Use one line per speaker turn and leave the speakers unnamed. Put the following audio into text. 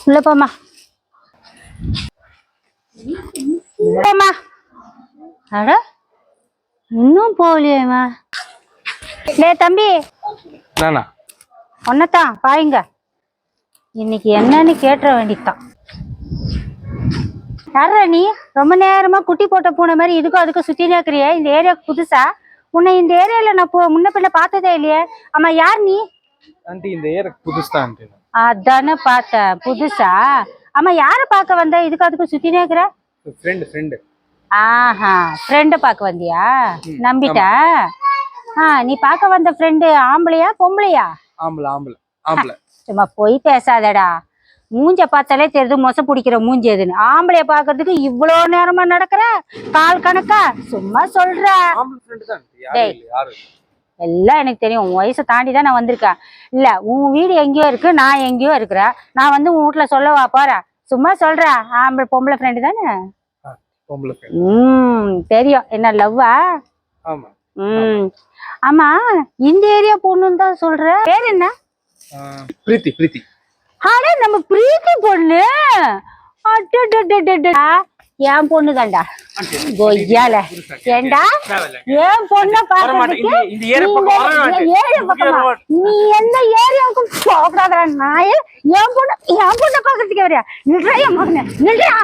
உள்ள போமா போமா. அட இன்னும் போகலையேம்மா. டே தம்பி, ஒன்னதான் பாருங்க, இன்னைக்கு என்னன்னு கேட்டுற வேண்டியதுதான். யாரா நீ? ரொம்ப நேரமா குட்டி போட்ட பூனை மாதிரி இதுக்கும் அதுக்கும் சுத்தினே இருக்கிறிய. இந்த ஏரியாவுக்கு புதுசா? உன்னை இந்த ஏரியால நான் முன்ன பின்ன பார்த்ததே இல்லையே. ஆமா, யார் நீ?
ஆண்டி, இந்த ஏரியாவுக்கு புதுசுதான் ஆண்டி.
அதானே பார்த்தேன், புதுசா? ஆமா, யார பார்க்க வந்த? இதுக்கு அதுக்கும் சுத்தினே இருக்கிற?
ஃப்ரெண்ட்.
ஆஹா, ஃப்ரெண்ட பார்க்க வந்தியா? நம்பிட்டா. நீ பார்க்க வந்த ஃப்ரெண்டு ஆம்பளையா பொம்பளையா?
ஆம்பளை.
சும்மா போய் பேசாதடா. மூஞ்ச பார்த்தாலே தெரியுது மொசை பிடிக்கிற மூஞ்சி எதுன்னு. ஆம்பளைய பாக்குறதுக்கு இவ்வளோ நேரமா நடக்கிற? கால் கணக்கா? சும்மா சொல்ற. எல்லாம் எனக்கு தெரியும். உன் வயசை தாண்டி தான் நான் வந்திருக்கேன். இல்ல, உன் வீடு எங்கேயோ இருக்கு, நான் எங்கேயோ இருக்கிறேன். நான் வந்து உன் வீட்டுல சொல்லவா போறேன்? சும்மா சொல்ற. ஆம்பளை பொம்பளை ஃப்ரெண்டு தானே? தெரியும். என்ன லவ்வா? ஆமா, இந்த ஏரியா பொண்ணுன்னு தான் சொல்ற. பேர் என்ன?
பிரீத்தி.
ஆனா நம்ம பிரீத்தி பொண்ணு. என் பொண்ணு தான்டா. கொய்யால ஏண்டா என் பொண்ண பாக்குறதுக்கு நீ எந்த ஏரியாவுக்கும் போகக்கூடாதா? நான் என் பொண்ண பாக்குறதுக்கு வரியா? நில்றா என் மகன, நில்றா.